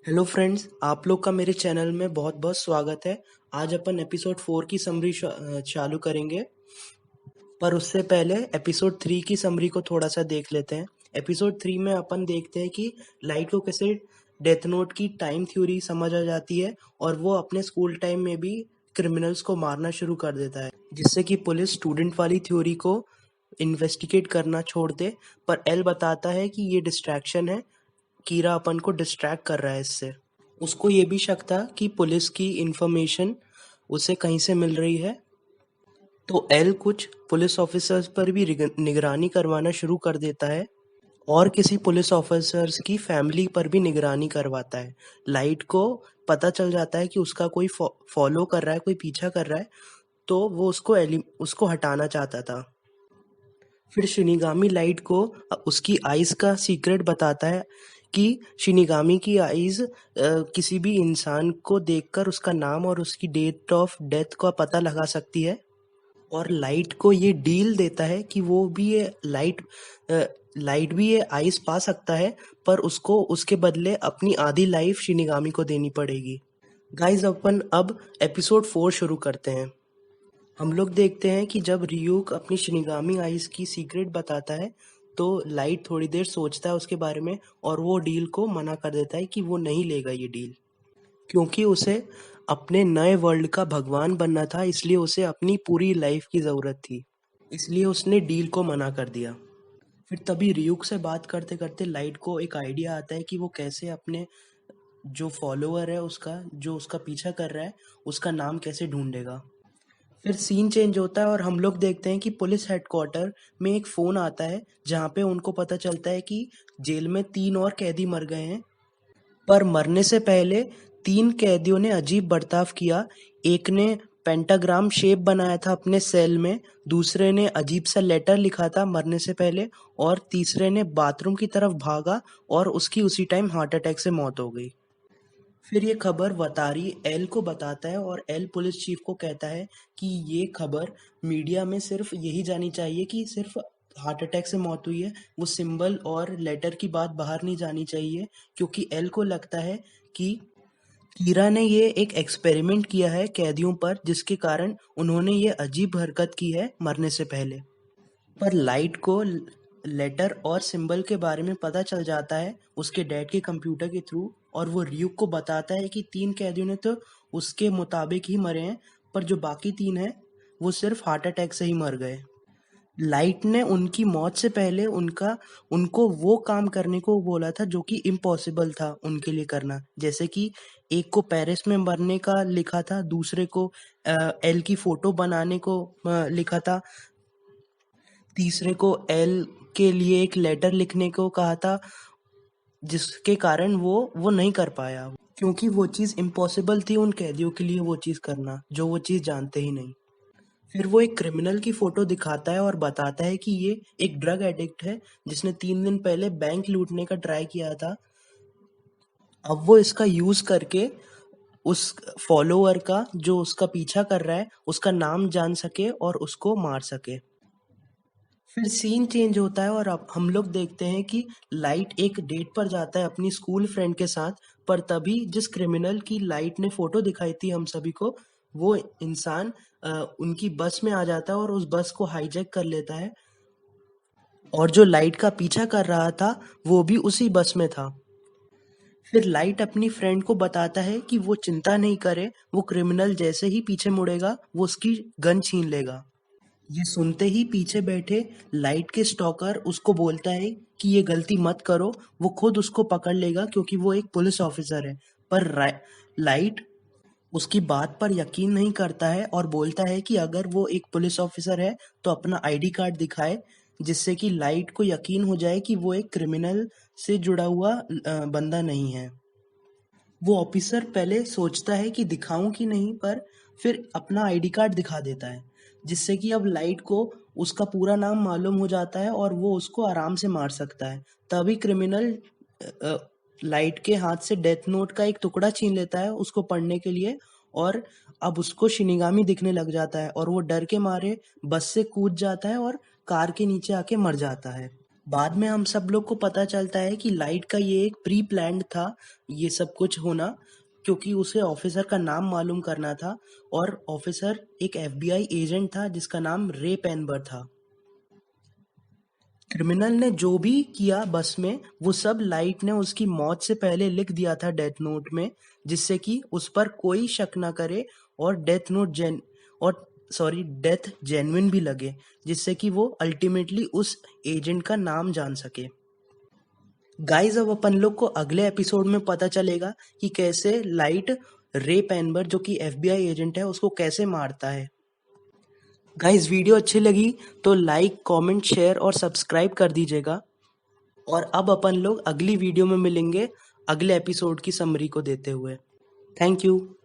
Hello friends, आप लोग का मेरे चैनल में बहुत बहुत स्वागत है। आज अपन एपिसोड 4 की समरी चालू करेंगे। पर उससे पहले एपिसोड 3 की समरी को थोड़ा सा देख लेते हैं। एपिसोड 3 में अपन देखते हैं कि लाइट को कैसे डेथ नोट की टाइम थ्योरी समझ आ जाती है और वो अपने स्कूल टाइम में भी क्रिमिनल्स को मारना शुरू कर देता है, जिससे कि पुलिस स्टूडेंट वाली थ्योरी को इन्वेस्टिगेट करना छोड़ दे। पर एल बताता है कि ये डिस्ट्रैक्शन है, कीरा अपन को डिस्ट्रैक्ट कर रहा है इससे। उसको ये भी शक था कि पुलिस की इंफॉर्मेशन उसे कहीं से मिल रही है, तो एल कुछ पुलिस ऑफिसर्स पर भी निगरानी करवाना शुरू कर देता है और किसी पुलिस ऑफिसर्स की फैमिली पर भी निगरानी करवाता है। लाइट को पता चल जाता है कि उसका कोई फॉलो कर रहा है, कोई पीछा कर रहा है, तो वो उसको हटाना चाहता था। फिर शिनिगामी लाइट को उसकी आइज का सीक्रेट बताता है कि शिनिगामी की आइज किसी भी इंसान को देखकर उसका नाम और उसकी डेट ऑफ डेथ का पता लगा सकती है। और लाइट को ये डील देता है कि वो भी ये लाइट भी ये आइज पा सकता है, पर उसको उसके बदले अपनी आधी लाइफ शिनिगामी को देनी पड़ेगी। गाइस, अपन अब एपिसोड 4 शुरू करते हैं। हम लोग देखते हैं कि जब रियूक अपनी शिनिगामी आइज की सीक्रेट बताता है, तो लाइट थोड़ी देर सोचता है उसके बारे में और वो डील को मना कर देता है कि वो नहीं लेगा ये डील, क्योंकि उसे अपने नए वर्ल्ड का भगवान बनना था, इसलिए उसे अपनी पूरी लाइफ की ज़रूरत थी। इसलिए उसने डील को मना कर दिया। फिर तभी रियूक से बात करते करते लाइट को एक आइडिया आता है कि वो कैसे अपने जो फॉलोअर है, उसका जो उसका पीछा कर रहा है, उसका नाम कैसे ढूंढेगा। फिर सीन चेंज होता है और हम लोग देखते हैं कि पुलिस हेडक्वार्टर में एक फ़ोन आता है, जहाँ पे उनको पता चलता है कि जेल में 3 और कैदी मर गए हैं। पर मरने से पहले 3 कैदियों ने अजीब बर्ताव किया। एक ने पेंटाग्राम शेप बनाया था अपने सेल में, दूसरे ने अजीब सा लेटर लिखा था मरने से पहले, और तीसरे ने बाथरूम की तरफ भागा और उसकी उसी टाइम हार्ट अटैक से मौत हो गई। फिर ये खबर वतारी एल को बताता है और एल पुलिस चीफ को कहता है कि ये खबर मीडिया में सिर्फ यही जानी चाहिए कि सिर्फ हार्ट अटैक से मौत हुई है, वो सिंबल और लेटर की बात बाहर नहीं जानी चाहिए, क्योंकि एल को लगता है कि कीरा ने ये एक एक्सपेरिमेंट किया है कैदियों पर, जिसके कारण उन्होंने ये अजीब हरकत की है मरने से पहले। पर लाइट को लेटर और सिंबल के बारे में पता चल जाता है उसके डैड के कंप्यूटर के थ्रू, और वो रियूक को बताता है कि 3 कैदियों ने तो उसके मुताबिक ही मरे हैं, पर जो बाकी 3 हैं वो सिर्फ हार्ट अटैक से ही मर गए। लाइट ने उनकी मौत से पहले उनको वो काम करने को बोला था जो कि इम्पॉसिबल था उनके लिए करना, जैसे कि एक को पेरिस में मरने का लिखा था, दूसरे को एल की फोटो बनाने को लिखा था, तीसरे को एल के लिए एक लेटर लिखने को कहा था, जिसके कारण वो नहीं कर पाया, क्योंकि वो चीज़ इम्पॉसिबल थी उन कैदियों के लिए वो चीज़ करना, जो वो चीज़ जानते ही नहीं। फिर वो एक क्रिमिनल की फोटो दिखाता है और बताता है कि ये एक ड्रग एडिक्ट है, जिसने 3 दिन पहले बैंक लूटने का ट्राई किया था। अब वो इसका यूज़ करके उस फॉलोअर का, जो उसका पीछा कर रहा है, उसका नाम जान सके और उसको मार सके। फिर सीन चेंज होता है और अब हम लोग देखते हैं कि लाइट एक डेट पर जाता है अपनी स्कूल फ्रेंड के साथ। पर तभी जिस क्रिमिनल की लाइट ने फोटो दिखाई थी हम सभी को, वो इंसान उनकी बस में आ जाता है और उस बस को हाईजैक कर लेता है, और जो लाइट का पीछा कर रहा था वो भी उसी बस में था। फिर लाइट अपनी फ्रेंड को बताता है कि वो चिंता नहीं करे, वो क्रिमिनल जैसे ही पीछे मुड़ेगा वो उसकी गन छीन लेगा। ये सुनते ही पीछे बैठे लाइट के स्टॉकर उसको बोलता है कि ये गलती मत करो, वो खुद उसको पकड़ लेगा क्योंकि वो एक पुलिस ऑफिसर है। पर लाइट उसकी बात पर यकीन नहीं करता है और बोलता है कि अगर वो एक पुलिस ऑफिसर है तो अपना आईडी कार्ड दिखाए, जिससे कि लाइट को यकीन हो जाए कि वो एक क्रिमिनल से जुड़ा हुआ बंदा नहीं है। वो ऑफिसर पहले सोचता है कि दिखाऊं कि नहीं, पर फिर अपना आईडी कार्ड दिखा देता है, जिससे कि अब लाइट को उसका पूरा नाम मालूम हो जाता है और वो उसको आराम से मार सकता है। तभी क्रिमिनल लाइट के हाथ से डेथ नोट का एक टुकड़ा छीन लेता है उसको पढ़ने के लिए, और अब उसको शिनिगामी दिखने लग जाता है और वो डर के मारे बस से कूद जाता है और कार के नीचे आके मर जाता है। बाद में हम सब लोग को पता चलता है कि लाइट का ये एक प्री प्लान्ड था, ये सब कुछ होना, क्योंकि उसे ऑफिसर का नाम मालूम करना था और ऑफिसर एक एफबीआई एजेंट था जिसका नाम रे पेनबर था। क्रिमिनल ने जो भी किया बस में, वो सब लाइट ने उसकी मौत से पहले लिख दिया था डेथ नोट में, जिससे कि उस पर कोई शक ना करे और डेथ जेन्युइन भी लगे, जिससे कि वो अल्टीमेटली उस एजेंट का नाम जान सके। गाइस, अब अपन लोग को अगले एपिसोड में पता चलेगा कि कैसे लाइट रे पेनबर, जो कि एफबीआई एजेंट है, उसको कैसे मारता है। गाइस, वीडियो अच्छी लगी तो लाइक, कमेंट, शेयर और सब्सक्राइब कर दीजिएगा। और अब अपन लोग अगली वीडियो में मिलेंगे अगले एपिसोड की समरी को देते हुए। Thank you.